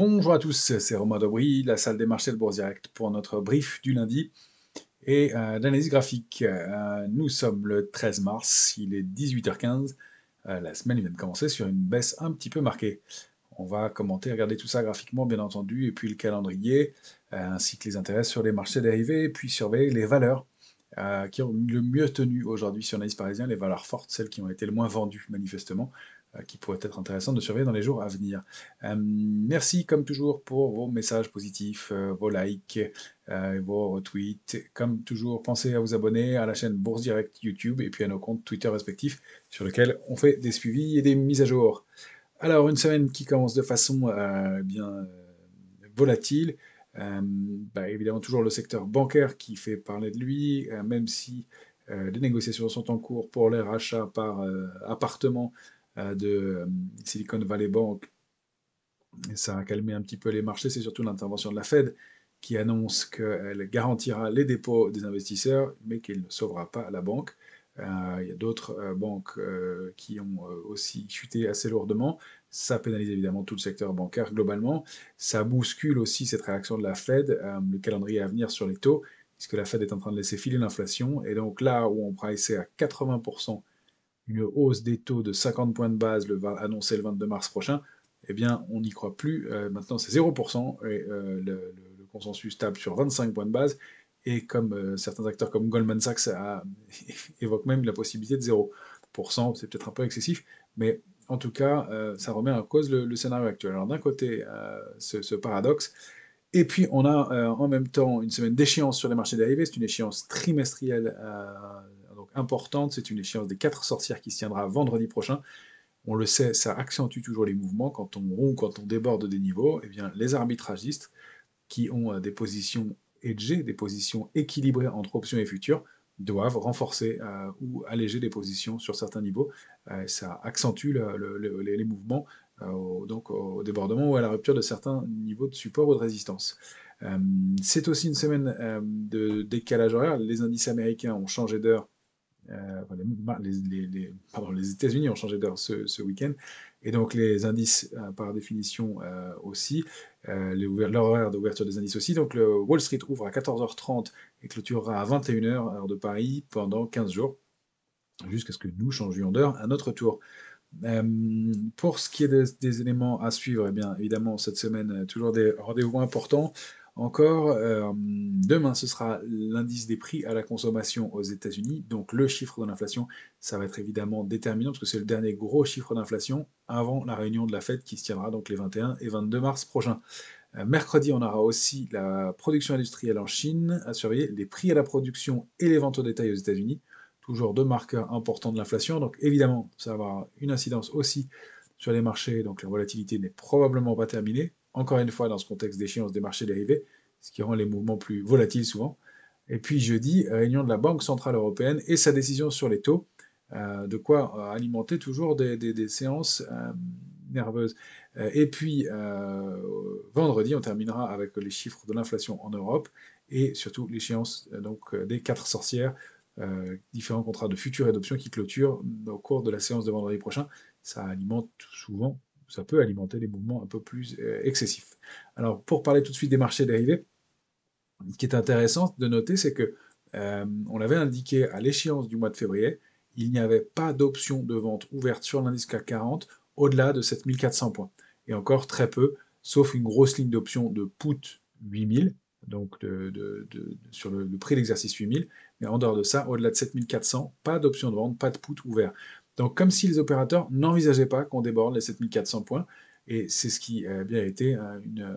Bonjour à tous, c'est Romain Dobry, la salle des marchés de Bourse Direct pour notre brief du lundi et d'analyse graphique. Nous sommes le 13 mars, il est 18h15. La semaine vient de commencer sur une baisse un petit peu marquée. On va commenter, regarder tout ça graphiquement bien entendu, et puis le calendrier, ainsi que les intérêts sur les marchés dérivés, et puis surveiller les valeurs qui ont le mieux tenu aujourd'hui sur l'analyse parisien, les valeurs fortes, celles qui ont été le moins vendues manifestement, qui pourraient être intéressantes de surveiller dans les jours à venir. Merci comme toujours pour vos messages positifs, vos likes, vos retweets. Comme toujours, pensez à vous abonner à la chaîne Bourse Direct YouTube et puis à nos comptes Twitter respectifs sur lesquels on fait des suivis et des mises à jour. Alors, une semaine qui commence de façon volatile. Évidemment, toujours le secteur bancaire qui fait parler de lui, même si les négociations sont en cours pour les rachats par appartement de Silicon Valley Bank. Et ça a calmé un petit peu les marchés, c'est surtout l'intervention de la Fed qui annonce qu'elle garantira les dépôts des investisseurs, mais qu'elle ne sauvera pas la banque. Il y a d'autres banques qui ont aussi chuté assez lourdement. Ça pénalise évidemment tout le secteur bancaire globalement. Ça bouscule aussi cette réaction de la Fed, le calendrier à venir sur les taux, puisque la Fed est en train de laisser filer l'inflation. Et donc là où on priceait à 80% une hausse des taux de 50 points de base annoncée le 22 mars prochain, eh bien, on n'y croit plus. Maintenant, c'est 0%, et le consensus table sur 25 points de base, et comme certains acteurs comme Goldman Sachs évoquent même la possibilité de 0%, c'est peut-être un peu excessif, mais en tout cas, ça remet en cause le scénario actuel. Alors d'un côté, ce paradoxe, et puis on a en même temps une semaine d'échéance sur les marchés dérivés, c'est une échéance trimestrielle donc importante, c'est une échéance des 4 sorcières qui se tiendra vendredi prochain. On le sait, ça accentue toujours les mouvements. Quand on rompt, quand on déborde des niveaux, eh bien, les arbitragistes qui ont des positions hedgées, des positions équilibrées entre options et futurs, doivent renforcer ou alléger les positions sur certains niveaux. Ça accentue les mouvements donc au débordement ou à la rupture de certains niveaux de support ou de résistance. C'est aussi une semaine de décalage horaire. Les indices américains ont changé d'heure, les États-Unis ont changé d'heure ce week-end, et donc les indices, par définition, aussi, leur horaire d'ouverture des indices aussi. Donc le Wall Street ouvre à 14h30 et clôturera à 21h, heure de Paris, pendant 15 jours, jusqu'à ce que nous changions d'heure à notre tour. Pour ce qui est des éléments à suivre, eh bien, évidemment, cette semaine, toujours des rendez-vous importants. Encore, demain, ce sera l'indice des prix à la consommation aux États-Unis. Donc, le chiffre de l'inflation, ça va être évidemment déterminant parce que c'est le dernier gros chiffre d'inflation avant la réunion de la Fed qui se tiendra donc les 21 et 22 mars prochains. Mercredi, on aura aussi la production industrielle en Chine à surveiller, les prix à la production et les ventes au détail aux États-Unis. Toujours deux marqueurs importants de l'inflation. Donc évidemment, ça va avoir une incidence aussi sur les marchés. Donc la volatilité n'est probablement pas terminée. Encore une fois, dans ce contexte d'échéance des marchés dérivés, ce qui rend les mouvements plus volatiles souvent. Et puis jeudi, réunion de la Banque Centrale Européenne et sa décision sur les taux. De quoi alimenter toujours des séances nerveuses. Et puis, vendredi, on terminera avec les chiffres de l'inflation en Europe et surtout l'échéance des 4 sorcières, différents contrats de futures et d'options qui clôturent au cours de la séance de vendredi prochain. Ça alimente souvent, ça peut alimenter des mouvements un peu plus excessifs. Alors, pour parler tout de suite des marchés dérivés, ce qui est intéressant de noter, c'est que on avait indiqué à l'échéance du mois de février, il n'y avait pas d'option de vente ouverte sur l'indice CAC 40 au-delà de 7400 points. Et encore très peu, sauf une grosse ligne d'options de put 8000, donc sur le prix d'exercice 8000. Mais en dehors de ça, au-delà de 7400, pas d'option de vente, pas de put ouvert. Donc comme si les opérateurs n'envisageaient pas qu'on déborde les 7400 points, et c'est ce qui a bien été une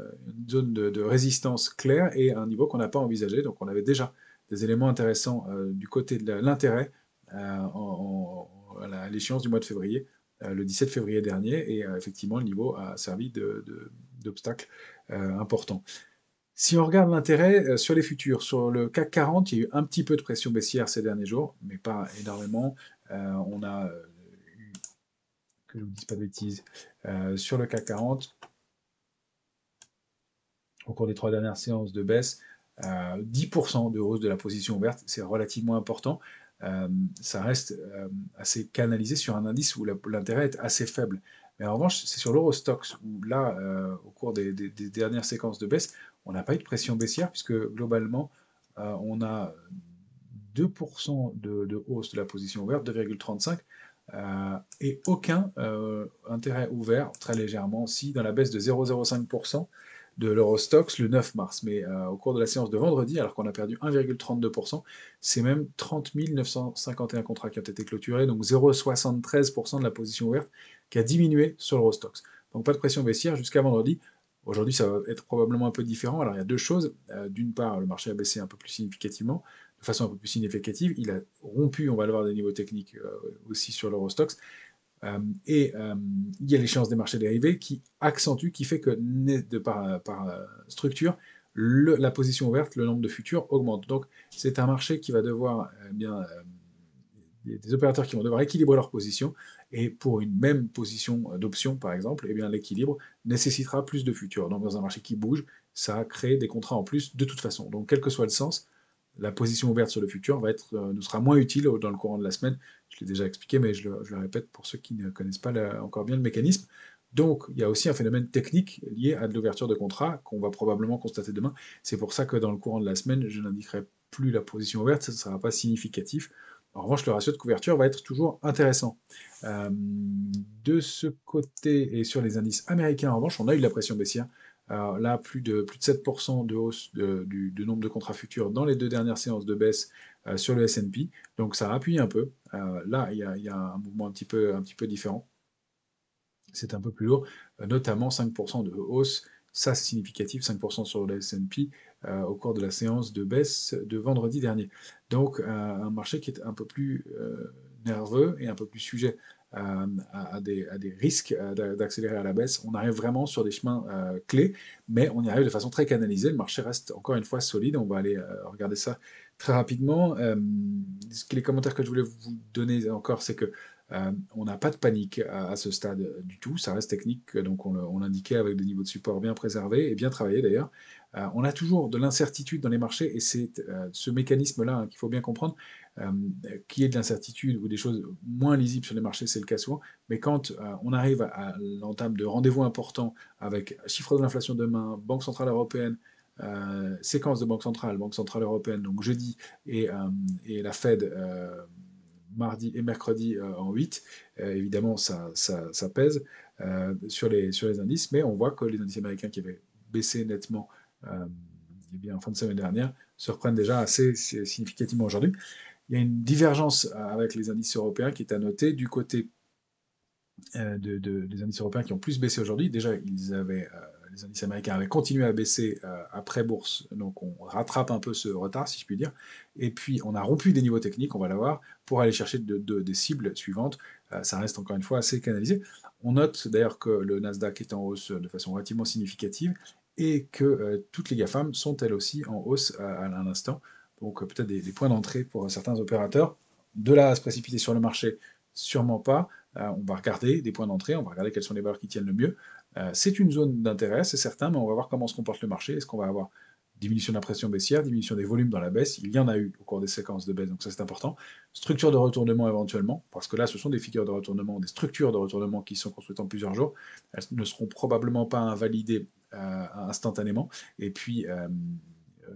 zone de résistance claire et un niveau qu'on n'a pas envisagé. Donc on avait déjà des éléments intéressants du côté de l'intérêt à l'échéance du mois de février, le 17 février dernier, et effectivement le niveau a servi d'obstacle important. Si on regarde l'intérêt sur les futurs, sur le CAC 40, il y a eu un petit peu de pression baissière ces derniers jours, mais pas énormément. On a que je ne vous dise pas de bêtises, sur le CAC 40, au cours des 3 dernières séances de baisse, 10% de hausse de la position ouverte, c'est relativement important. Ça reste assez canalisé sur un indice où l'intérêt est assez faible. Mais en revanche, c'est sur l'Eurostoxx où là, au cours des dernières séquences de baisse, on n'a pas eu de pression baissière puisque globalement, on a 2% de hausse de la position ouverte, 2,35, et aucun intérêt ouvert, très légèrement, si dans la baisse de 0,05% de l'Eurostoxx le 9 mars. Mais au cours de la séance de vendredi, alors qu'on a perdu 1,32%, c'est même 30 951 contrats qui ont été clôturés, donc 0,73% de la position ouverte qui a diminué sur l'Eurostoxx. Donc pas de pression baissière jusqu'à vendredi. Aujourd'hui, ça va être probablement un peu différent. Alors il y a deux choses. D'une part, le marché a baissé un peu plus significativement, de façon un peu plus significative. Il a rompu, on va le voir, des niveaux techniques aussi sur l'Eurostoxx. Et il y a l'échéance des marchés dérivés qui accentue, qui fait que par structure, la position ouverte, le nombre de futurs augmente. Donc c'est un marché qui va devoir des opérateurs qui vont devoir équilibrer leur position, et pour une même position d'option, par exemple, eh bien, l'équilibre nécessitera plus de futurs. Donc dans un marché qui bouge, ça crée des contrats en plus de toute façon. Donc quel que soit le sens, la position ouverte sur le futur nous sera moins utile dans le courant de la semaine. Je l'ai déjà expliqué, mais je le répète pour ceux qui ne connaissent pas encore bien le mécanisme. Donc, il y a aussi un phénomène technique lié à de l'ouverture de contrat qu'on va probablement constater demain. C'est pour ça que dans le courant de la semaine, je n'indiquerai plus la position ouverte, ça ne sera pas significatif. En revanche, le ratio de couverture va être toujours intéressant. De ce côté, et sur les indices américains, en revanche, on a eu de la pression baissière. Alors là, plus de 7% de hausse du nombre de contrats futurs dans les deux dernières séances de baisse sur le S&P. Donc ça appuie un peu. Là, il y a un mouvement un petit peu différent. C'est un peu plus lourd, notamment 5% de hausse. Ça, c'est significatif, 5% sur le S&P au cours de la séance de baisse de vendredi dernier. Donc, un marché qui est un peu plus nerveux et un peu plus sujet à des risques d'accélérer à la baisse. On arrive vraiment sur des chemins clés, mais on y arrive de façon très canalisée. Le marché reste encore une fois solide. On va aller regarder ça très rapidement. Les commentaires que je voulais vous donner encore, c'est que on n'a pas de panique à ce stade du tout, ça reste technique, donc on l'indiquait avec des niveaux de support bien préservés et bien travaillés d'ailleurs. On a toujours de l'incertitude dans les marchés et c'est ce mécanisme-là hein, qu'il faut bien comprendre, euh, qui est de l'incertitude ou des choses moins lisibles sur les marchés, c'est le cas souvent, mais quand on arrive à l'entame de rendez-vous importants avec chiffre de l'inflation demain, Banque Centrale Européenne, séquence de Banque Centrale Européenne, donc jeudi, et la Fed mardi et mercredi en 8. Évidemment, ça pèse sur les indices, mais on voit que les indices américains qui avaient baissé nettement eh bien, en fin de semaine dernière se reprennent déjà assez significativement aujourd'hui. Il y a une divergence avec les indices européens qui est à noter du côté des indices européens qui ont plus baissé aujourd'hui. Déjà, les indices américains avaient continué à baisser après bourse, donc on rattrape un peu ce retard, si je puis dire. Et puis, on a rompu des niveaux techniques, on va l'avoir, pour aller chercher des cibles suivantes. Ça reste encore une fois assez canalisé. On note d'ailleurs que le Nasdaq est en hausse de façon relativement significative et que toutes les GAFAM sont elles aussi en hausse à l'instant. Donc, peut-être des points d'entrée pour certains opérateurs. De là à se précipiter sur le marché, sûrement pas. On va regarder des points d'entrée, on va regarder quelles sont les valeurs qui tiennent le mieux. C'est une zone d'intérêt, c'est certain, mais on va voir comment se comporte le marché. Est-ce qu'on va avoir diminution de la pression baissière, diminution des volumes dans la baisse? Il y en a eu au cours des séquences de baisse, donc ça c'est important. Structure de retournement éventuellement, parce que là ce sont des figures de retournement, des structures de retournement qui sont construites en plusieurs jours. Elles ne seront probablement pas invalidées instantanément. Et puis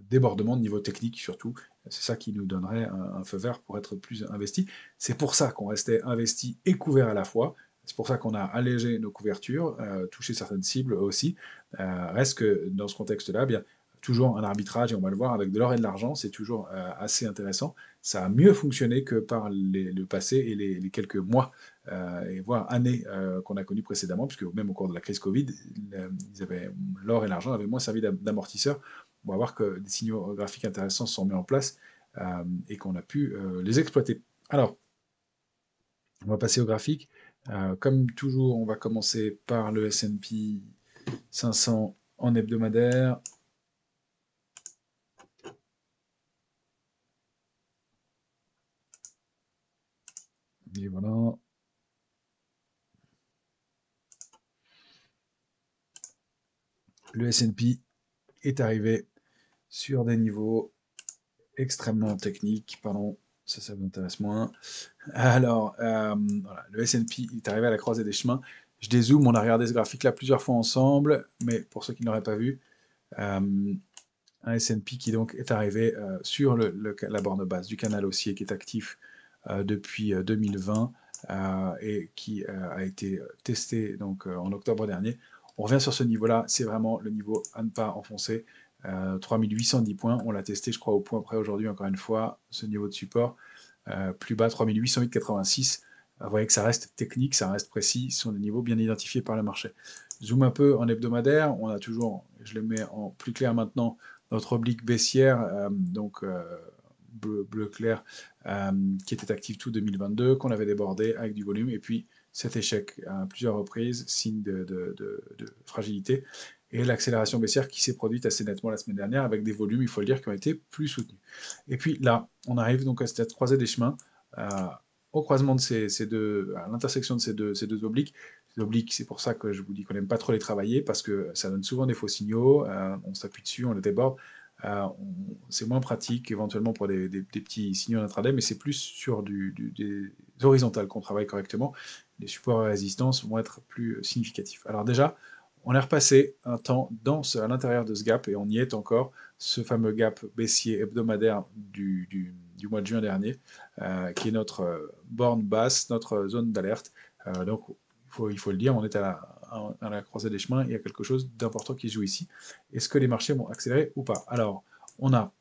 débordement de niveau technique surtout. C'est ça qui nous donnerait un feu vert pour être plus investi. C'est pour ça qu'on restait investi et couvert à la fois. C'est pour ça qu'on a allégé nos couvertures, touché certaines cibles aussi. Reste que dans ce contexte-là, bien toujours un arbitrage, et on va le voir avec de l'or et de l'argent, c'est toujours assez intéressant. Ça a mieux fonctionné que par le passé et les quelques mois, et voire années qu'on a connues précédemment, puisque même au cours de la crise Covid, l'or et l'argent avaient moins servi d'amortisseur. On va voir que des signaux graphiques intéressants sont mis en place et qu'on a pu les exploiter. Alors, on va passer au graphique. Comme toujours, on va commencer par le S&P 500 en hebdomadaire. Et voilà. Le S&P est arrivé sur des niveaux extrêmement techniques. Pardon, ça vous intéresse moins. Alors, voilà, le S&P est arrivé à la croisée des chemins. Je dézoome, on a regardé ce graphique-là plusieurs fois ensemble, mais pour ceux qui ne l'auraient pas vu, un S&P qui donc est arrivé sur la borne basse du canal haussier qui est actif depuis 2020 et qui a été testé donc, en octobre dernier. On revient sur ce niveau-là, c'est vraiment le niveau à ne pas enfoncer. 3810 points, on l'a testé je crois au point près aujourd'hui encore une fois, ce niveau de support. Plus bas 3808,86. Vous voyez que ça reste technique, ça reste précis, ce sont des niveaux bien identifiés par le marché. Zoom un peu en hebdomadaire, on a toujours, je le mets en plus clair maintenant, notre oblique baissière, donc bleu clair, qui était active tout 2022, qu'on avait débordé avec du volume, et puis cet échec à plusieurs reprises, signe de fragilité, et l'accélération baissière qui s'est produite assez nettement la semaine dernière, avec des volumes, il faut le dire, qui ont été plus soutenus. Et puis là, on arrive donc à cette croisée des chemins, au croisement de ces deux, à l'intersection de ces deux obliques. Ces obliques, c'est pour ça que je vous dis qu'on n'aime pas trop les travailler, parce que ça donne souvent des faux signaux, on s'appuie dessus, on les déborde. C'est moins pratique éventuellement pour des petits signaux d'intraday, mais c'est plus sur des horizontales qu'on travaille correctement. Les supports et résistances vont être plus significatifs. Alors déjà, on est repassé un temps à l'intérieur de ce gap, et on y est encore, ce fameux gap baissier hebdomadaire du mois de juin dernier, qui est notre borne basse, notre zone d'alerte. Donc il faut le dire, on est à la croisée des chemins, il y a quelque chose d'important qui se joue ici. Est-ce que les marchés vont accélérer ou pas? Alors, on a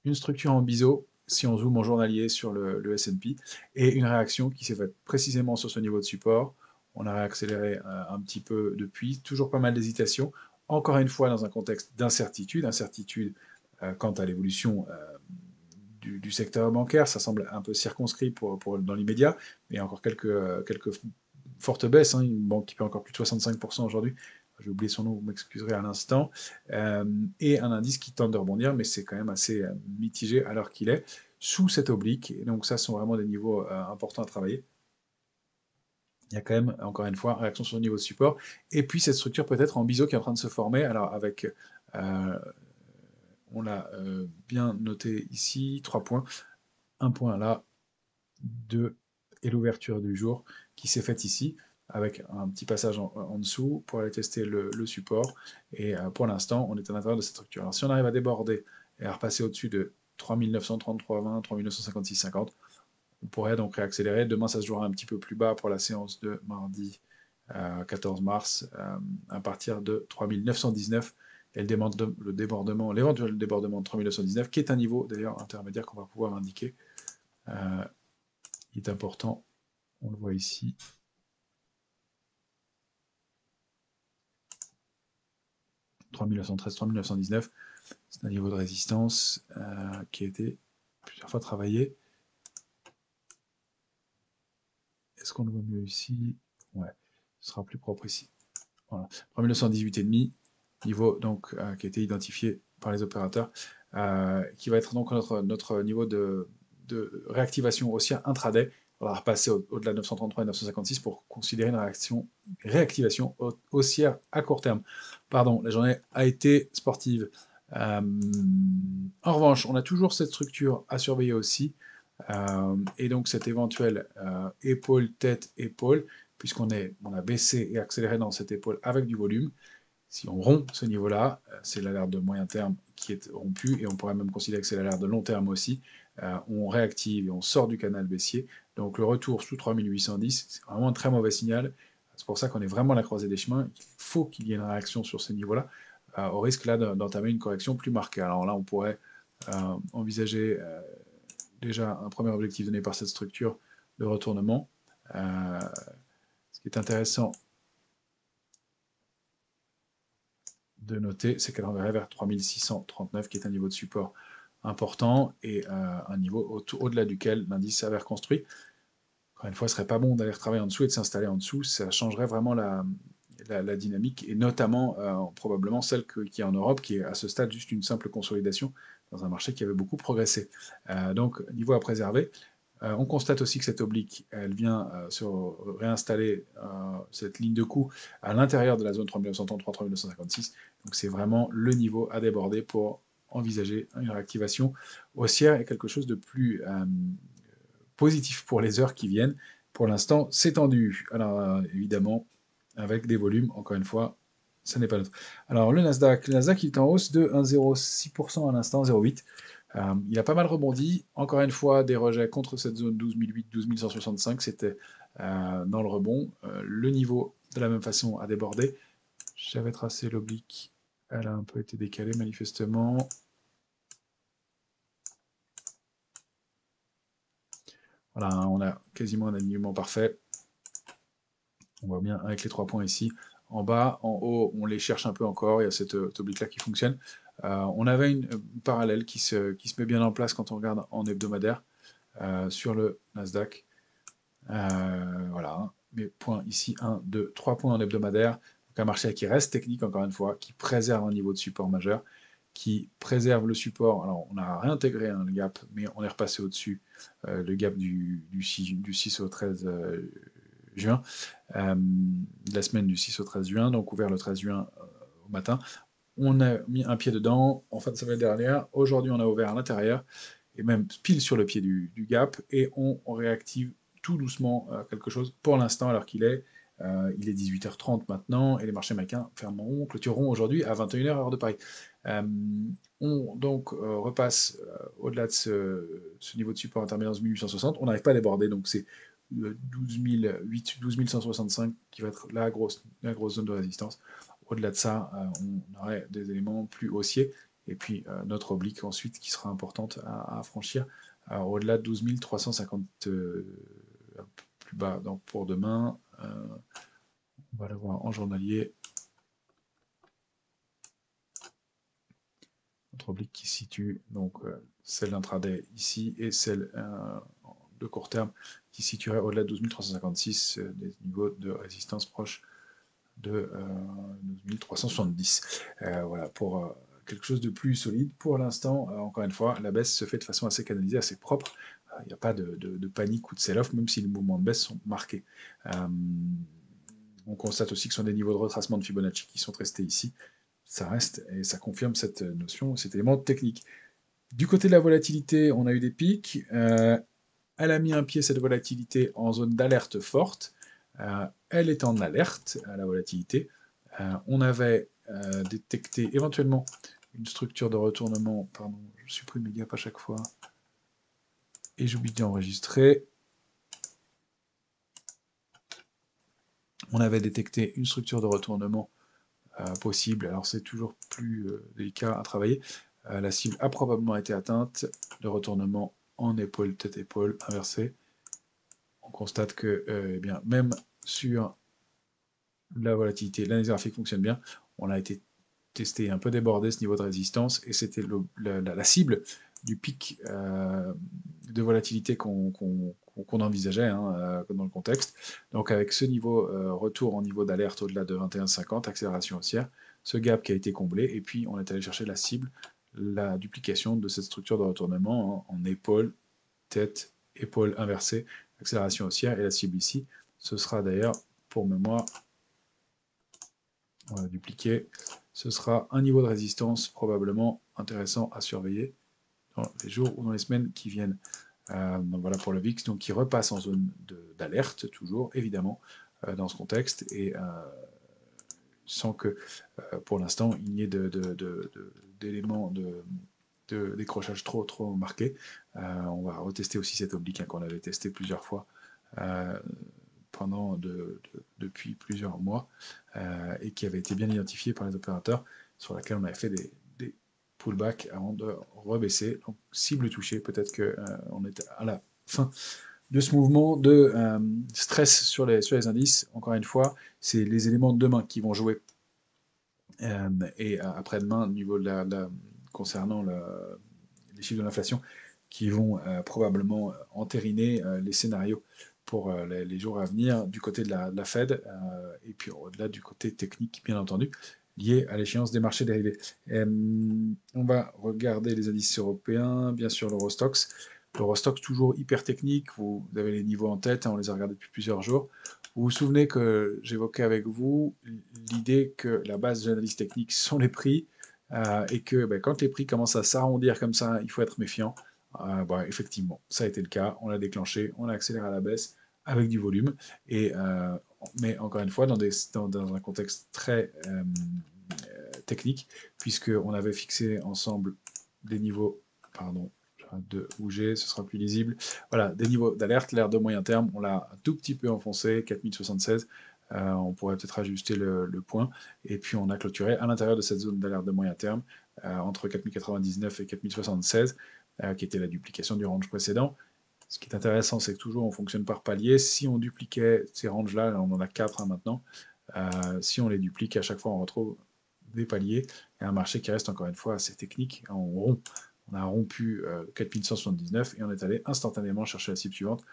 une structure en biseau, si on zoome en journalier sur le S&P, et une réaction qui s'est faite précisément sur ce niveau de support. On a réaccéléré un petit peu depuis, toujours pas mal d'hésitation, encore une fois dans un contexte d'incertitude, incertitude quant à l'évolution du secteur bancaire, ça semble un peu circonscrit dans l'immédiat, mais il y a encore quelques fortes baisses, hein, une banque qui perd encore plus de 65% aujourd'hui, j'ai oublié son nom, vous m'excuserez à l'instant, et un indice qui tente de rebondir, mais c'est quand même assez mitigé à l'heure qu'il est, sous cette oblique, et donc ça ce sont vraiment des niveaux importants à travailler. Il y a quand même, encore une fois, réaction sur le niveau de support, et puis cette structure peut-être en biseau qui est en train de se former, alors avec, on l'a bien noté ici, 3 points, un point là, 2, et l'ouverture du jour qui s'est faite ici, avec un petit passage en dessous pour aller tester le support. Et pour l'instant, on est à l'intérieur de cette structure. Alors si on arrive à déborder et à repasser au-dessus de 3933,20, 3956,50, on pourrait donc réaccélérer. Demain, ça se jouera un petit peu plus bas pour la séance de mardi 14 mars, à partir de 3919 et le débordement, l'éventuel débordement de 3919, qui est un niveau d'ailleurs intermédiaire qu'on va pouvoir indiquer. Il est important, on le voit ici. 3913, 3919, c'est un niveau de résistance qui a été plusieurs fois travaillé. Est-ce qu'on le voit mieux ici? Ouais, ce sera plus propre ici. Voilà, 3918,5, niveau donc, qui a été identifié par les opérateurs, qui va être donc notre niveau de réactivation haussière intraday. On va repasser au-delà de 933 et 956 pour considérer une réactivation haussière à court terme. Pardon, la journée a été sportive. En revanche, on a toujours cette structure à surveiller aussi, et donc cette éventuelle épaule, tête, épaule, puisqu'on a baissé et accéléré dans cette épaule avec du volume. Si on rompt ce niveau-là, c'est l'alerte de moyen terme qui est rompue, et on pourrait même considérer que c'est l'alerte de long terme aussi. On réactive et on sort du canal baissier. Donc le retour sous 3810, c'est vraiment un très mauvais signal. C'est pour ça qu'on est vraiment à la croisée des chemins. Il faut qu'il y ait une réaction sur ces niveaux-là, au risque là d'entamer une correction plus marquée. Alors là, on pourrait envisager déjà un premier objectif donné par cette structure de retournement. Ce qui est intéressant de noter, c'est qu'elle enverrait vers 3639, qui est un niveau de support important et un niveau au-delà duquel l'indice s'avère construit. Encore une fois, ce serait pas bon d'aller travailler en dessous et de s'installer en dessous, ça changerait vraiment la dynamique, et notamment probablement celle qui est en Europe, qui est à ce stade juste une simple consolidation dans un marché qui avait beaucoup progressé. Donc, niveau à préserver. On constate aussi que cette oblique, elle vient se réinstaller cette ligne de coup à l'intérieur de la zone 3933-3956. Donc c'est vraiment le niveau à déborder pour envisager une réactivation haussière et quelque chose de plus positif pour les heures qui viennent. Pour l'instant, c'est tendu. Alors évidemment, avec des volumes, encore une fois, ça n'est pas neutre. Alors le Nasdaq il est en hausse de 1,06% à l'instant, 0,8. Il a pas mal rebondi. Encore une fois, des rejets contre cette zone 12 008, 12 165. C'était dans le rebond. Le niveau, de la même façon, a débordé. J'avais tracé l'oblique. Elle a un peu été décalée, manifestement. Voilà, on a quasiment un alignement parfait. On voit bien avec les 3 points ici. En bas, en haut, on les cherche un peu encore. Il y a cette oblique-là qui fonctionne. On avait une parallèle qui se met bien en place quand on regarde en hebdomadaire sur le Nasdaq. Voilà, mes points ici, 1, 2, 3 points en hebdomadaire. Donc un marché qui reste technique, encore une fois, qui préserve un niveau de support majeur, qui préserve le support. Alors, on a réintégré le gap, mais on est repassé au-dessus, le gap du 6 au 13 juin, de la semaine du 6 au 13 juin, donc ouvert le 13 juin au matin. On a mis un pied dedans en fin de semaine dernière. Aujourd'hui, on a ouvert à l'intérieur, et même pile sur le pied du gap, et on réactive tout doucement quelque chose pour l'instant, alors qu'il est. Il est 18h30 maintenant, et les marchés américains fermeront, clôtureront aujourd'hui à 21h heure de Paris. Euh, on donc repasse au-delà de ce niveau de support intermédiaire de 1860. On n'arrive pas à déborder, donc c'est 12 008, 12 165 qui va être la grosse zone de résistance. Au-delà de ça, on aurait des éléments plus haussiers. Et puis notre oblique ensuite qui sera importante à franchir au-delà de 12 350 plus bas. Donc pour demain, on va le voir en journalier. Notre oblique qui se situe, donc celle d'intraday ici et celle de court terme qui situerait au-delà de 12 356, des niveaux de résistance proches de 12 370. Voilà, pour quelque chose de plus solide. Pour l'instant, encore une fois, la baisse se fait de façon assez canalisée, assez propre. Il n'y a pas de panique ou de sell-off, même si les mouvements de baisse sont marqués. On constate aussi que ce sont des niveaux de retracement de Fibonacci qui sont restés ici. Ça reste, et ça confirme cette notion, cet élément technique. Du côté de la volatilité, on a eu des pics. Elle a mis un pied, cette volatilité, en zone d'alerte forte. Elle est en alerte à la volatilité. On avait détecté éventuellement une structure de retournement. Pardon, je supprime mes gaps à chaque fois. Et j'oublie d'enregistrer. On avait détecté une structure de retournement possible. Alors c'est toujours plus délicat à travailler. La cible a probablement été atteinte. Le retournement en épaule, tête-épaule inversée. On constate que eh bien, même sur la volatilité, l'analyse graphique fonctionne bien. On a été testé, un peu débordé ce niveau de résistance, et c'était la cible du pic de volatilité qu'on envisageait dans le contexte. Donc avec ce niveau, retour en niveau d'alerte au-delà de 21,50, accélération haussière, ce gap qui a été comblé, et puis on est allé chercher la cible, la duplication de cette structure de retournement en épaule, tête, épaule inversée, accélération haussière, et la cible ici, ce sera d'ailleurs, pour mémoire, on va dupliquer, ce sera un niveau de résistance probablement intéressant à surveiller dans les jours ou dans les semaines qui viennent. Donc voilà pour le VIX, donc qui repasse en zone d'alerte, toujours, évidemment, dans ce contexte, et sans que, pour l'instant, il n'y ait d'éléments de décrochage trop marqués. On va retester aussi cette oblique qu'on avait testé plusieurs fois depuis plusieurs mois, et qui avait été bien identifié par les opérateurs, sur laquelle on avait fait des pullbacks avant de rebaisser. Donc, cible touchée, peut-être qu'on est à la fin de ce mouvement de stress sur les indices. Encore une fois, c'est les éléments de demain qui vont jouer. Et après-demain, au niveau concernant les chiffres de l'inflation, qui vont probablement entériner les scénarios pour les jours à venir du côté de la Fed, et puis au-delà du côté technique, bien entendu, lié à l'échéance des marchés dérivés. On va regarder les indices européens, bien sûr l'Eurostoxx. L'Eurostoxx toujours hyper technique, vous avez les niveaux en tête, on les a regardés depuis plusieurs jours. Vous vous souvenez que j'évoquais avec vous l'idée que la base de l'analyse technique sont les prix, et que quand les prix commencent à s'arrondir comme ça, il faut être méfiant. Effectivement, ça a été le cas, on l'a déclenché, on a accéléré à la baisse avec du volume, et mais encore une fois, dans un contexte très technique, puisqu'on avait fixé ensemble des niveaux, pardon, j'arrête de bouger, ce sera plus lisible, voilà, des niveaux d'alerte, l'alerte de moyen terme, on l'a un tout petit peu enfoncé, 4076, on pourrait peut-être ajuster le point, et puis on a clôturé à l'intérieur de cette zone d'alerte de moyen terme, entre 4099 et 4076, qui était la duplication du range précédent. Ce qui est intéressant, c'est que toujours on fonctionne par palier. Si on dupliquait ces ranges-là, on en a 4 maintenant, si on les duplique, à chaque fois on retrouve des paliers et un marché qui reste encore une fois assez technique. On a rompu 4179 et on est allé instantanément chercher la cible suivante.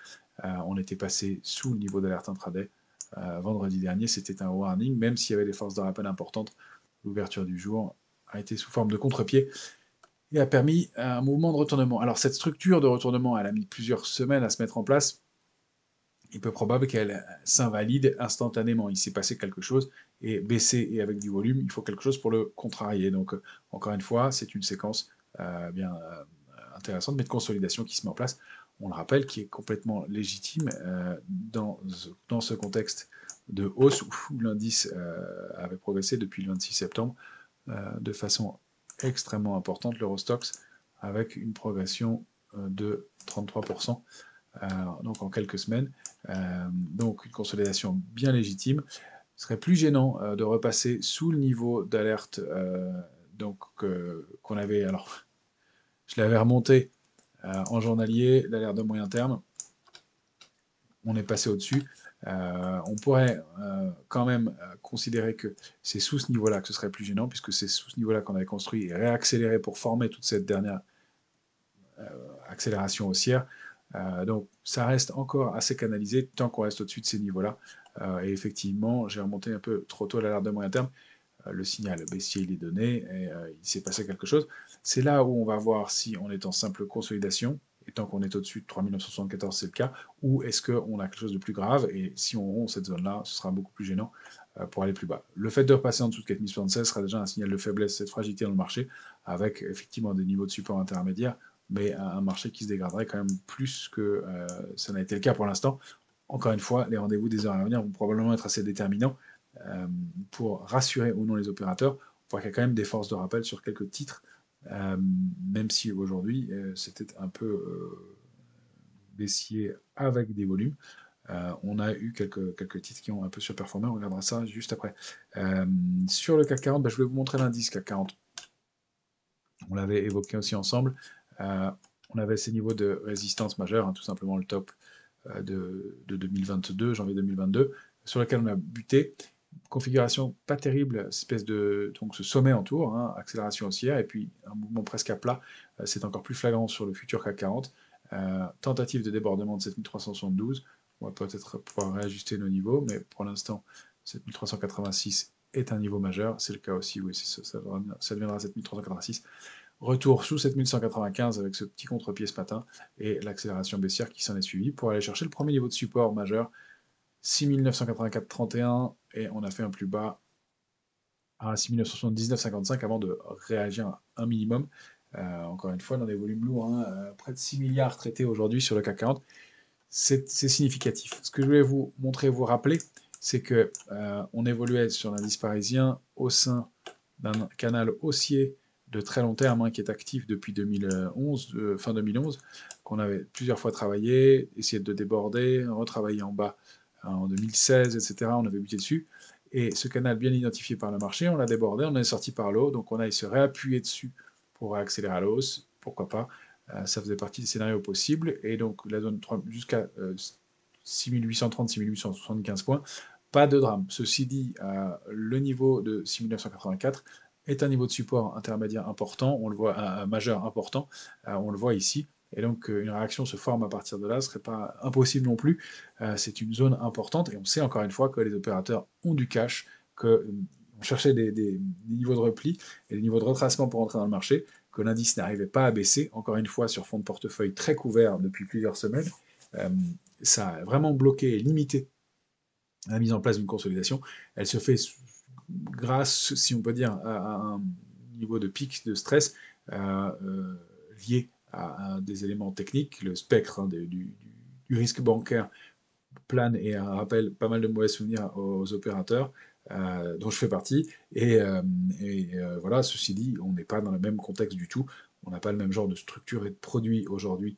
On était passé sous le niveau d'alerte intraday. Vendredi dernier, c'était un warning, même s'il y avait des forces de rappel importantes. L'ouverture du jour a été sous forme de contre-pied et a permis un mouvement de retournement. Alors cette structure de retournement, elle a mis plusieurs semaines à se mettre en place. Il peut probable qu'elle s'invalide instantanément. Il s'est passé quelque chose, et baissé et avec du volume, il faut quelque chose pour le contrarier. Donc, encore une fois, c'est une séquence bien intéressante, mais de consolidation qui se met en place. On le rappelle, qui est complètement légitime dans ce contexte de hausse où l'indice avait progressé depuis le 26 septembre de façon extrêmement importante, l'Eurostoxx, avec une progression de 33%. Donc en quelques semaines. Donc une consolidation bien légitime. Ce serait plus gênant de repasser sous le niveau d'alerte qu'on avait. Alors, je l'avais remonté en journalier, l'alerte de moyen terme. On est passé au-dessus. On pourrait quand même considérer que c'est sous ce niveau-là que ce serait plus gênant, puisque c'est sous ce niveau-là qu'on avait construit et réaccéléré pour former toute cette dernière accélération haussière. Donc ça reste encore assez canalisé tant qu'on reste au-dessus de ces niveaux-là. Et effectivement, j'ai remonté un peu trop tôt l'alerte de moyen terme. Le signal baissier il est donné et il s'est passé quelque chose. C'est là où on va voir si on est en simple consolidation, et tant qu'on est au-dessus de 3974, c'est le cas, ou est-ce qu'on a quelque chose de plus grave, et si on rompt cette zone-là, ce sera beaucoup plus gênant pour aller plus bas. Le fait de repasser en dessous de 4076 sera déjà un signal de faiblesse et de fragilité dans le marché, avec effectivement des niveaux de support intermédiaires, mais un marché qui se dégraderait quand même plus que ça n'a été le cas pour l'instant. Encore une fois, les rendez-vous des heures à venir vont probablement être assez déterminants pour rassurer ou non les opérateurs. On voit qu'il y a quand même des forces de rappel sur quelques titres, même si aujourd'hui c'était un peu baissier avec des volumes. On a eu quelques titres qui ont un peu surperformé, on regardera ça juste après. Sur le CAC 40, je voulais vous montrer l'indice CAC 40. On l'avait évoqué aussi ensemble. On avait ces niveaux de résistance majeure, tout simplement le top de 2022, janvier 2022, sur lequel on a buté. Configuration pas terrible, espèce de donc ce sommet en tour, accélération haussière, et puis un mouvement presque à plat. C'est encore plus flagrant sur le futur CAC 40. Tentative de débordement de 7372. On va peut-être pouvoir réajuster nos niveaux, mais pour l'instant, 7386 est un niveau majeur. C'est le cas aussi, oui, ça deviendra 7386. Retour sous 7195 avec ce petit contre-pied ce matin et l'accélération baissière qui s'en est suivie pour aller chercher le premier niveau de support majeur, 6984,31, et on a fait un plus bas à 6979,55 avant de réagir un minimum. Encore une fois, dans des volumes lourds, près de 6 milliards traités aujourd'hui sur le CAC 40, c'est significatif. Ce que je voulais vous montrer, vous rappeler, c'est que on évoluait sur l'indice parisien au sein d'un canal haussier de très long terme qui est actif depuis 2011, fin 2011, qu'on avait plusieurs fois travaillé, essayé de déborder, retravaillé en bas en 2016, etc. On avait buté dessus. Et ce canal bien identifié par le marché, on l'a débordé, on est sorti par le haut, donc on a se réappuyer dessus pour accélérer à la hausse, pourquoi pas. Ça faisait partie des scénarios possibles, et donc la zone 3 jusqu'à 6830-6875 points, pas de drame. Ceci dit, le niveau de 6984 est un niveau de support intermédiaire important, on le voit, un majeur important, on le voit ici, et donc une réaction se forme à partir de là, ce ne serait pas impossible non plus. C'est une zone importante, et on sait encore une fois que les opérateurs ont du cash, qu'on cherchait des niveaux de repli et des niveaux de retracement pour entrer dans le marché, que l'indice n'arrivait pas à baisser, encore une fois sur fond de portefeuille très couvert depuis plusieurs semaines. Ça a vraiment bloqué et limité la mise en place d'une consolidation. Elle se fait grâce, si on peut dire, à un niveau de pic de stress lié à des éléments techniques, le spectre du risque bancaire plane et rappelle pas mal de mauvais souvenirs aux opérateurs, dont je fais partie. Voilà, ceci dit, on n'est pas dans le même contexte du tout. On n'a pas le même genre de structure et de produits aujourd'hui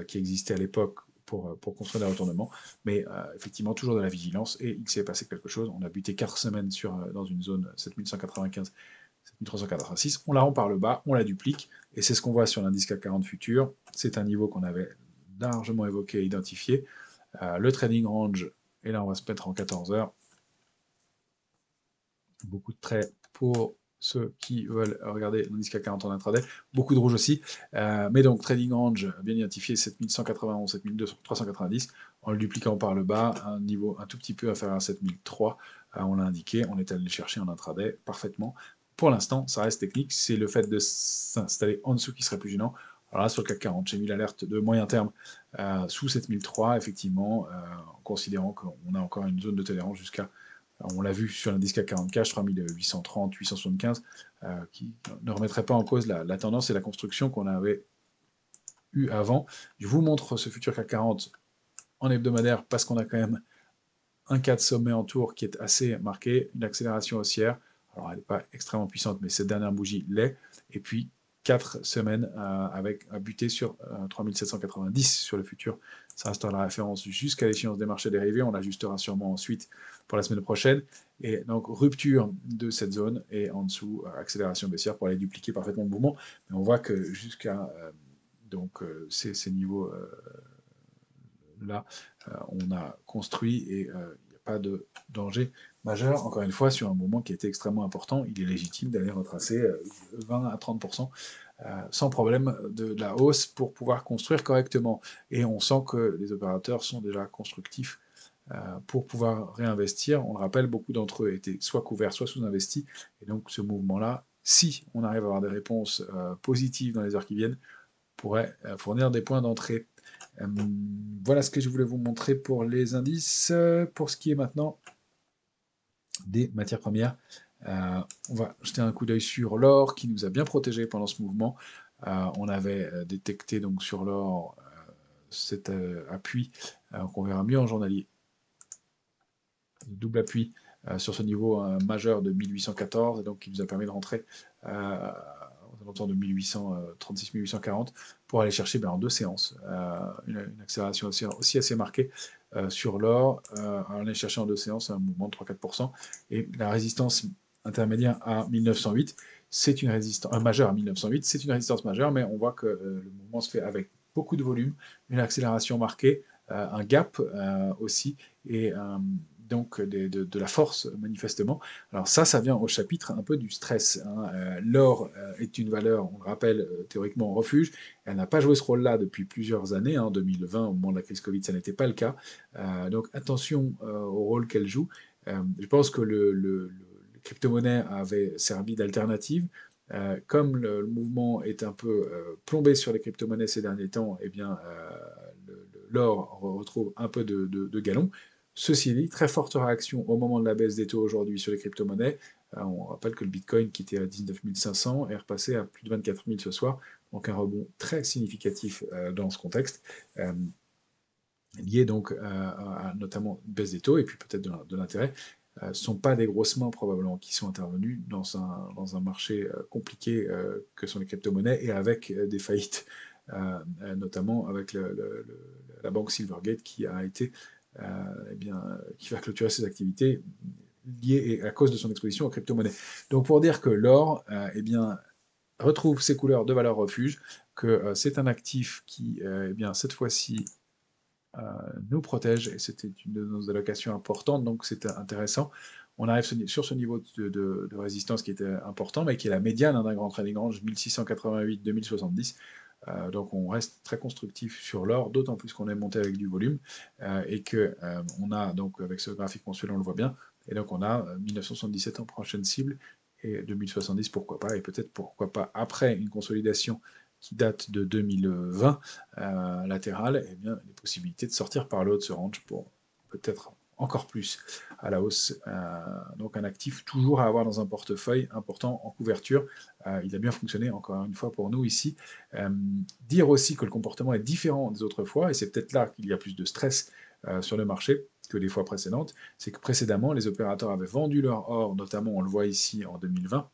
qui existait à l'époque pour construire des retournements. Mais effectivement, toujours de la vigilance. Et il s'est passé quelque chose. On a buté 4 semaines dans une zone 7195, 7386. On la rend par le bas, on la duplique. Et c'est ce qu'on voit sur l'indice CAC 40 futur. C'est un niveau qu'on avait largement évoqué et identifié. Le trading range, et là on va se mettre en 14 heures. Beaucoup de traits pour ceux qui veulent regarder l'indice CAC 40 en intraday. Beaucoup de rouge aussi. Mais donc, trading range, bien identifié, 7191, 7390. En le dupliquant par le bas, un niveau un tout petit peu inférieur à 7003. On l'a indiqué, on est allé le chercher en intraday parfaitement. Pour l'instant, ça reste technique. C'est le fait de s'installer en dessous qui serait plus gênant. Alors là, sur le CAC 40, j'ai mis l'alerte de moyen terme sous 7003, effectivement, en considérant qu'on a encore une zone de tolérance jusqu'à, on l'a vu sur l'indice CAC 40 cash, 3830, 875, qui ne remettrait pas en cause la tendance et la construction qu'on avait eu avant. Je vous montre ce futur CAC 40 en hebdomadaire parce qu'on a quand même un cas de sommet en tour qui est assez marqué, une accélération haussière. Alors elle n'est pas extrêmement puissante, mais cette dernière bougie l'est. Et puis 4 semaines avec un buté sur 3790 sur le futur. Ça restera la référence jusqu'à l'échéance des marchés dérivés. On l'ajustera sûrement ensuite pour la semaine prochaine. Et donc rupture de cette zone et en dessous accélération baissière pour aller dupliquer parfaitement le mouvement. Mais on voit que jusqu'à ces niveaux là, on a construit et il n'y a pas de danger majeur. Encore une fois, sur un mouvement qui était extrêmement important, il est légitime d'aller retracer 20 à 30% sans problème de la hausse pour pouvoir construire correctement. Et on sent que les opérateurs sont déjà constructifs pour pouvoir réinvestir. On le rappelle, beaucoup d'entre eux étaient soit couverts, soit sous-investis. Et donc ce mouvement-là, si on arrive à avoir des réponses positives dans les heures qui viennent, pourrait fournir des points d'entrée. Voilà ce que je voulais vous montrer pour les indices. Pour ce qui est maintenant des matières premières, on va jeter un coup d'œil sur l'or qui nous a bien protégé pendant ce mouvement. On avait détecté donc sur l'or cet appui qu'on verra mieux en journalier. Double appui sur ce niveau majeur de 1814, et donc qui nous a permis de rentrer aux alentours de 1836-1840 pour aller chercher en 2 séances une accélération aussi assez marquée sur l'or, en aller chercher en 2 séances un mouvement de 3-4%, et la résistance intermédiaire à 1908, c'est une résistance majeure à 1908, c'est une résistance majeure, mais on voit que le mouvement se fait avec beaucoup de volume, une accélération marquée, un gap aussi, et donc de la force manifestement. Alors ça vient au chapitre un peu du stress. L'or est une valeur, on le rappelle, théoriquement en refuge. Elle n'a pas joué ce rôle-là depuis plusieurs années. En 2020, au moment de la crise Covid, ça n'était pas le cas. Donc attention au rôle qu'elle joue. Je pense que le crypto-monnaie avait servi d'alternative. Comme le mouvement est un peu plombé sur les crypto-monnaies ces derniers temps, eh bien, l'or retrouve un peu de galon. Ceci dit, très forte réaction au moment de la baisse des taux aujourd'hui sur les crypto-monnaies. On rappelle que le Bitcoin, qui était à 19 500, est repassé à plus de 24 000 ce soir. Donc un rebond très significatif dans ce contexte, lié donc à notamment une baisse des taux et puis peut-être de l'intérêt. Ce ne sont pas des grosses mains probablement qui sont intervenues dans un marché compliqué que sont les crypto-monnaies et avec des faillites, notamment avec la banque Silvergate qui a été qui va clôturer ses activités liées et à cause de son exposition aux crypto-monnaies. Donc pour dire que l'or retrouve ses couleurs de valeur refuge, que c'est un actif qui, cette fois-ci, nous protège, et c'était une de nos allocations importantes, donc c'est intéressant. On arrive sur ce niveau de résistance qui était important, mais qui est la médiane d'un grand trading range, 1688-2070. Donc on reste très constructif sur l'or, d'autant plus qu'on est monté avec du volume, et que on a, donc avec ce graphique mensuel, on le voit bien, et donc on a 1977 en prochaine cible, et 2070 pourquoi pas, et peut-être pourquoi pas après une consolidation qui date de 2020 latérale, eh bien, les possibilités de sortir par le haut de ce range pour peut-être encore plus à la hausse. Donc un actif toujours à avoir dans un portefeuille important en couverture. Il a bien fonctionné encore une fois pour nous ici. Euh, Dire aussi que le comportement est différent des autres fois, et c'est peut-être là qu'il y a plus de stress sur le marché que les fois précédentes, c'est que précédemment, les opérateurs avaient vendu leur or, notamment on le voit ici en 2020,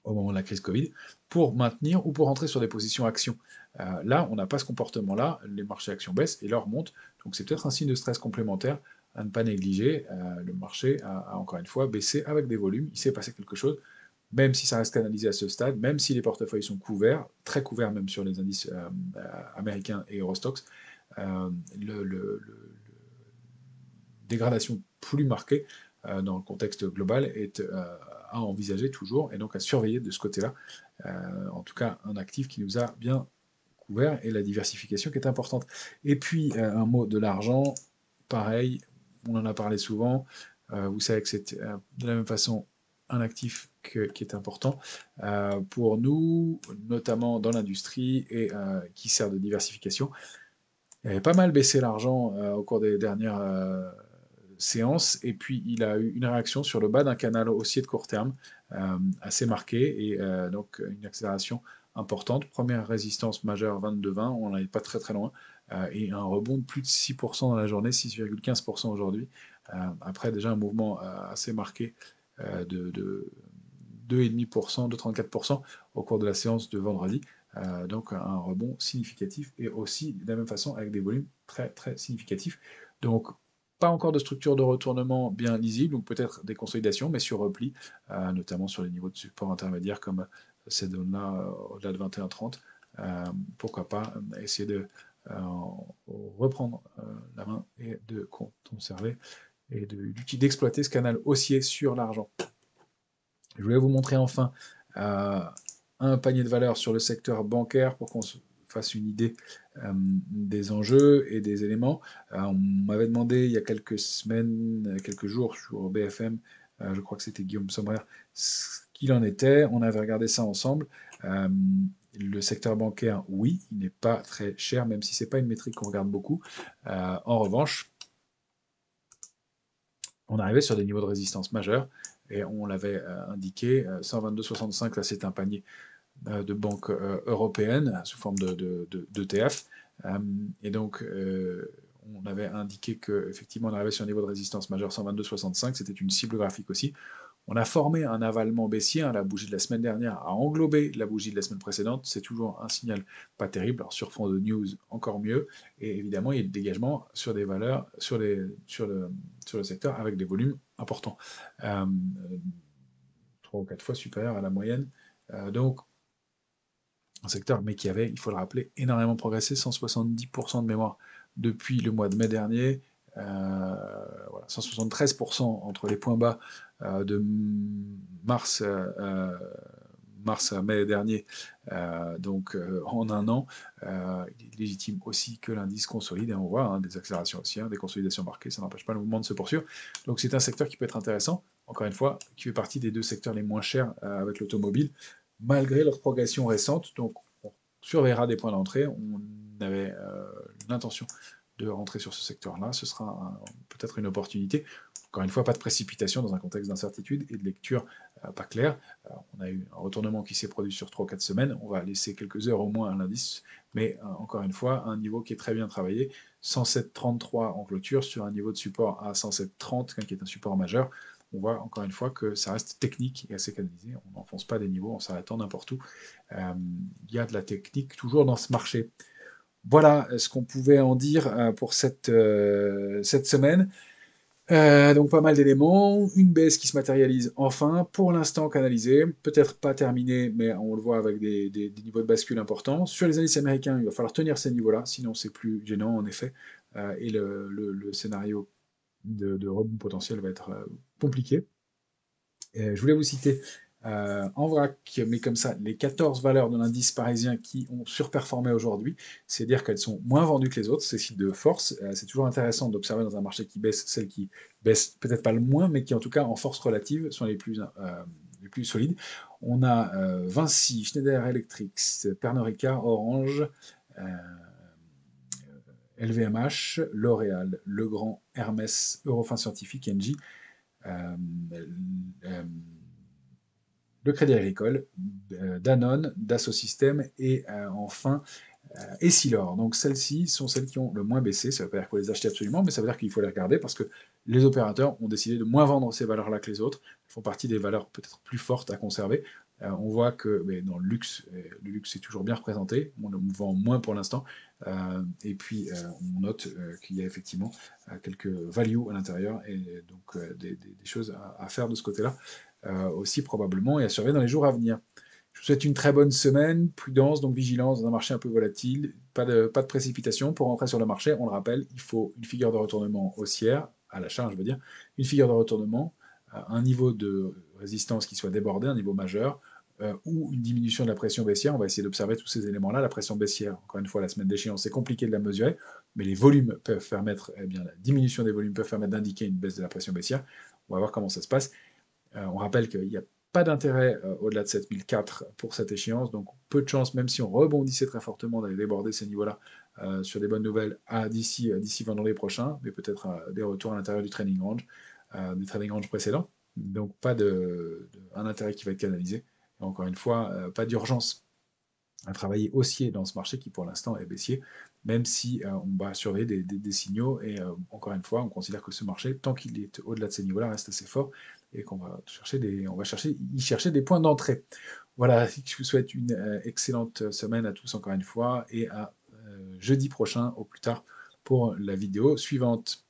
au moment de la crise Covid, pour maintenir ou pour entrer sur des positions actions. Là, on n'a pas ce comportement-là, les marchés actions baissent et l'or monte, donc c'est peut-être un signe de stress complémentaire à ne pas négliger. Le marché a encore une fois baissé avec des volumes, il s'est passé quelque chose, même si ça reste canalisé à ce stade, même si les portefeuilles sont couverts, très couverts même sur les indices américains et Eurostox, le dégradation plus marquée dans le contexte global est à envisager toujours et donc à surveiller de ce côté-là. En tout cas, un actif qui nous a bien couvert et la diversification qui est importante. Et puis, un mot de l'argent, pareil, on en a parlé souvent. Vous savez que c'est de la même façon un actif qui est important pour nous, notamment dans l'industrie et qui sert de diversification. Il avait pas mal baissé l'argent au cours des dernières séance, et puis il a eu une réaction sur le bas d'un canal haussier de court terme assez marqué, et donc une accélération importante. Première résistance majeure 22,20, on n'en est pas très très loin, et un rebond de plus de 6% dans la journée, 6,15% aujourd'hui, après déjà un mouvement assez marqué de 2,5%, de 34% au cours de la séance de vendredi. Donc un rebond significatif et aussi de la même façon avec des volumes très très significatifs. Donc pas encore de structure de retournement bien lisible, ou peut-être des consolidations, mais sur repli, notamment sur les niveaux de support intermédiaires comme ces zones-là au-delà de 21,30. Pourquoi pas essayer de reprendre la main et de conserver et d'exploiter ce canal haussier sur l'argent. Je voulais vous montrer enfin euh, un panier de valeurs sur le secteur bancaire pour qu'on se fasse une idée des enjeux et des éléments. On m'avait demandé il y a quelques semaines, quelques jours sur BFM, je crois que c'était Guillaume Sommer, ce qu'il en était. On avait regardé ça ensemble. Euh, le secteur bancaire, oui, il n'est pas très cher, même si ce n'est pas une métrique qu'on regarde beaucoup. En revanche, on arrivait sur des niveaux de résistance majeurs et on l'avait indiqué, 122,65, là c'est un panier de banques européennes sous forme d'ETF. Et donc on avait indiqué qu'effectivement on arrivait sur un niveau de résistance majeur 122,65, c'était une cible graphique aussi. On a formé un avalement baissier, hein, la bougie de la semaine dernière a englobé la bougie de la semaine précédente, c'est toujours un signal pas terrible, alors sur fond de news encore mieux, et évidemment il y a des dégagements sur des valeurs, sur le secteur avec des volumes importants, 3 ou 4 fois supérieurs à la moyenne, donc un secteur mais qui avait, il faut le rappeler, énormément progressé, 170% de mémoire depuis le mois de mai dernier, voilà, 173% entre les points bas de mars, mars à mai dernier, donc en un an. Il est légitime aussi que l'indice consolide, et on voit des accélérations aussi, des consolidations marquées, ça n'empêche pas le mouvement de se poursuivre. Donc c'est un secteur qui peut être intéressant, encore une fois, qui fait partie des deux secteurs les moins chers avec l'automobile, malgré leur progression récente. Donc on surveillera des points d'entrée. On avait l'intention de rentrer sur ce secteur-là. Ce sera peut-être une opportunité. Encore une fois, pas de précipitation dans un contexte d'incertitude et de lecture pas claire. On a eu un retournement qui s'est produit sur 3 ou 4 semaines. On va laisser quelques heures au moins à l'indice, mais encore une fois, un niveau qui est très bien travaillé. 107,33 en clôture sur un niveau de support à 107,30, qui est un support majeur. On voit encore une fois que ça reste technique et assez canalisé. On n'enfonce pas des niveaux en s'arrêtant n'importe où. Il y a de la technique toujours dans ce marché. Voilà ce qu'on pouvait en dire pour cette semaine. Donc pas mal d'éléments, une baisse qui se matérialise enfin, pour l'instant canalisée, peut-être pas terminée, mais on le voit avec des niveaux de bascule importants. Sur les indices américains, il va falloir tenir ces niveaux-là, sinon c'est plus gênant en effet, et le scénario de rebond potentiel va être compliqué. Je voulais vous citer en vrac, mais comme ça, les 14 valeurs de l'indice parisien qui ont surperformé aujourd'hui, c'est-à-dire qu'elles sont moins vendues que les autres, c'est signe de force. C'est toujours intéressant d'observer dans un marché qui baisse, celles qui baissent peut-être pas le moins, mais qui en tout cas en force relative sont les plus solides. On a Vinci, Schneider Electric, Pernod Ricard, Orange, LVMH, L'Oréal, Legrand, Hermès, Eurofins Scientifique, Engie, euh, euh, le Crédit Agricole, Danone, Dassault Systèmes et enfin Essilor. Donc celles-ci sont celles qui ont le moins baissé. Ça ne veut pas dire qu'il faut les acheter absolument, mais ça veut dire qu'il faut les regarder parce que les opérateurs ont décidé de moins vendre ces valeurs-là que les autres. Elles font partie des valeurs peut-être plus fortes à conserver. On voit que dans le luxe est toujours bien représenté. On vend moins pour l'instant. Et puis on note qu'il y a effectivement quelques values à l'intérieur et donc des choses à faire de ce côté-là aussi probablement et à surveiller dans les jours à venir. Je vous souhaite une très bonne semaine, prudence, donc vigilance dans un marché un peu volatile, pas de précipitation. Pour rentrer sur le marché, on le rappelle, il faut une figure de retournement haussière, à l'achat, je veux dire, une figure de retournement, un niveau de résistance qui soit débordé, un niveau majeur, ou une diminution de la pression baissière. On va essayer d'observer tous ces éléments-là. La pression baissière, encore une fois, la semaine d'échéance, c'est compliqué de la mesurer, mais les volumes peuvent permettre, eh bien, la diminution des volumes peuvent permettre d'indiquer une baisse de la pression baissière. On va voir comment ça se passe. On rappelle qu'il n'y a pas d'intérêt au-delà de 7004 pour cette échéance, donc peu de chance, même si on rebondissait très fortement d'aller déborder ces niveaux-là sur des bonnes nouvelles d'ici vendredi prochain, mais peut-être des retours à l'intérieur du trading range précédent. Donc un intérêt qui va être canalisé. Et encore une fois, pas d'urgence à travailler haussier dans ce marché qui pour l'instant est baissier, même si on va surveiller des signaux. Et encore une fois, on considère que ce marché, tant qu'il est au-delà de ces niveaux-là, reste assez fort et qu'on va y chercher des points d'entrée. Voilà, je vous souhaite une excellente semaine à tous encore une fois et à jeudi prochain au plus tard pour la vidéo suivante.